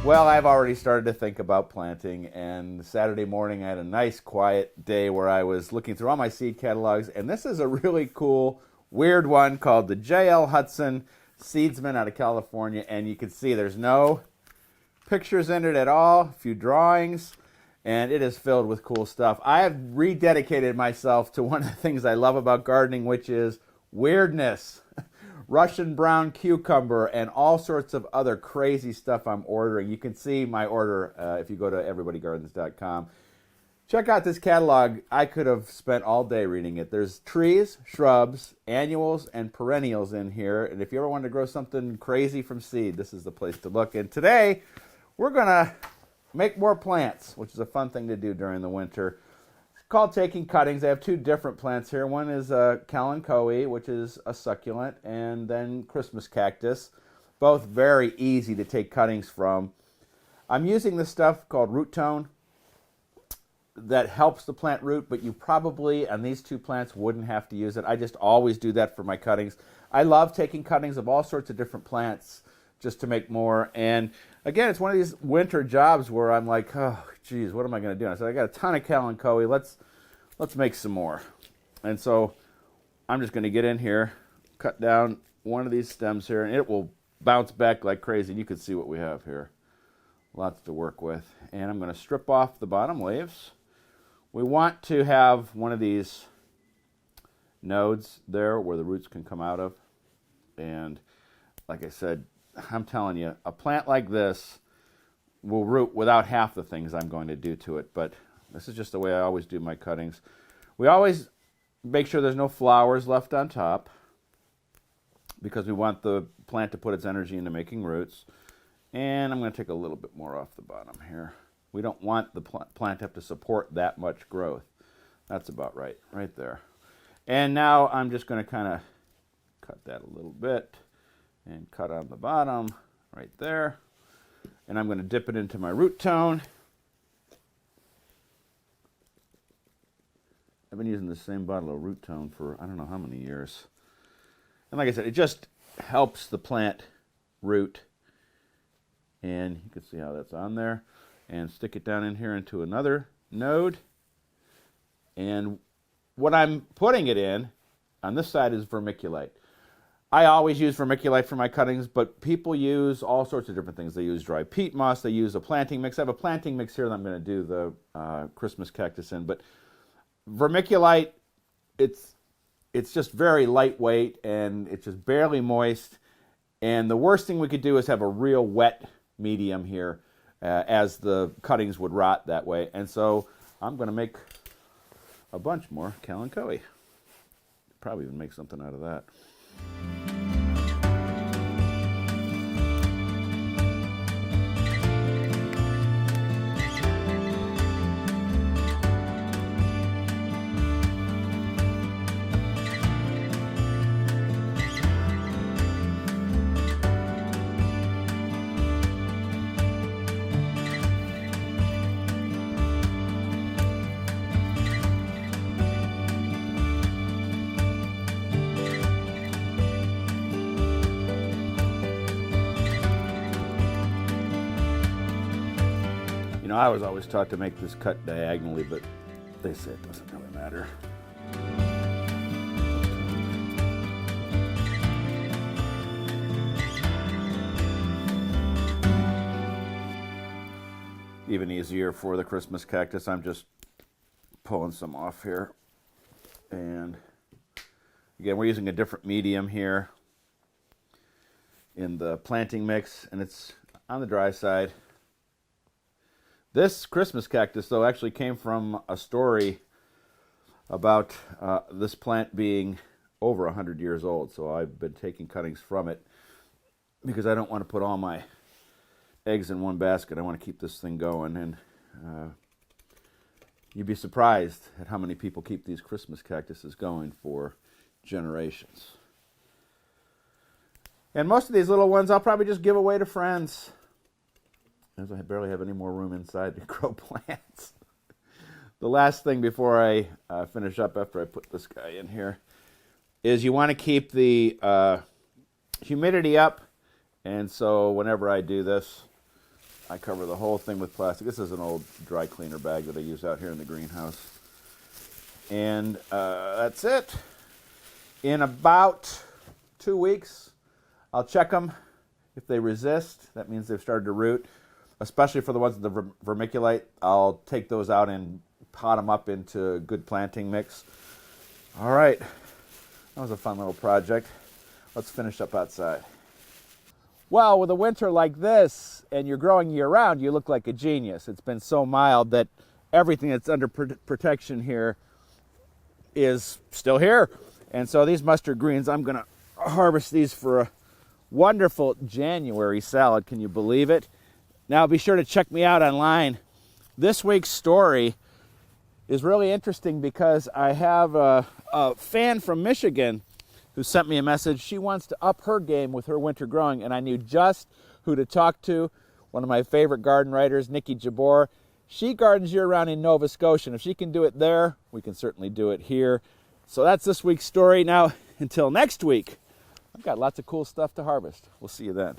Well, I've already started to think about planting, and Saturday morning I had a nice quiet day where I was looking through all my seed catalogs, and this is a really cool, weird one called the J.L. Hudson Seedsman out of California, and you can see there's no pictures in it at all, a few drawings, and it is filled with cool stuff. I have rededicated myself to one of the things I love about gardening, which is weirdness. Russian brown cucumber and all sorts of other crazy stuff I'm ordering. You can see my order if you go to everybodygardens.com. Check out this catalog. I could have spent all day reading it. There's trees, shrubs, annuals, and perennials in here. And if you ever want to grow something crazy from seed, this is the place to look. And today, we're going to make more plants, which is a fun thing to do during the winter. Called taking cuttings. I have two different plants here. One is kalanchoe, which is a succulent, and then Christmas cactus. Both very easy to take cuttings from. I'm using this stuff called root tone that helps the plant root, but you probably, on these two plants, wouldn't have to use it. I just always do that for my cuttings. I love taking cuttings of all sorts of different plants just to make more. And again, it's one of these winter jobs where I'm like, oh, geez, what am I going to do? And I said, I got a ton of kalanchoe. Let's make some more. And so I'm just going to get in here, cut down one of these stems here, and it will bounce back like crazy. You can see what we have here. Lots to work with. And I'm going to strip off the bottom leaves. We want to have one of these nodes there where the roots can come out of. And like I said, I'm telling you, a plant like this will root without half the things I'm going to do to it, but this is just the way I always do my cuttings. We always make sure there's no flowers left on top because we want the plant to put its energy into making roots. And I'm going to take a little bit more off the bottom here. We don't want the plant to have to support that much growth. That's about right there. And now I'm just going to kind of cut that a little bit and cut on the bottom right there. And I'm going to dip it into my root tone. I've been using the same bottle of root tone for I don't know how many years. And like I said, it just helps the plant root. And you can see how that's on there. And stick it down in here into another node. And what I'm putting it in on this side is vermiculite. I always use vermiculite for my cuttings, but people use all sorts of different things. They use dry peat moss. They use a planting mix. I have a planting mix here that I'm going to do the Christmas cactus in. But vermiculite, it's just very lightweight, and it's just barely moist. And the worst thing we could do is have a real wet medium here, as the cuttings would rot that way. And so I'm going to make a bunch more kalanchoe. Probably even make something out of that. You know, I was always taught to make this cut diagonally, but they say it doesn't really matter. Even easier for the Christmas cactus, I'm just pulling some off here. And again, we're using a different medium here in the planting mix, and it's on the dry side. This Christmas cactus, though, actually came from a story about this plant being over 100 years old. So I've been taking cuttings from it because I don't want to put all my eggs in one basket. I want to keep this thing going. And you'd be surprised at how many people keep these Christmas cactuses going for generations. And most of these little ones I'll probably just give away to friends, as I barely have any more room inside to grow plants. The last thing before I finish up, after I put this guy in here, is you want to keep the humidity up. And so whenever I do this, I cover the whole thing with plastic. This is an old dry cleaner bag that I use out here in the greenhouse. And that's it. In about 2 weeks, I'll check them. If they resist, that means they've started to root. Especially for the ones with the vermiculite, I'll take those out and pot them up into a good planting mix. All right, that was a fun little project. Let's finish up outside. Well, with a winter like this, and you're growing year-round, you look like a genius. It's been so mild that everything that's under protection here is still here. And so these mustard greens, I'm going to harvest these for a wonderful January salad. Can you believe it? Now, be sure to check me out online. This week's story is really interesting because I have a fan from Michigan who sent me a message. She wants to up her game with her winter growing, and I knew just who to talk to. One of my favorite garden writers, Nikki Jabor. She gardens year-round in Nova Scotia, and if she can do it there, we can certainly do it here. So that's this week's story. Now, until next week, I've got lots of cool stuff to harvest. We'll see you then.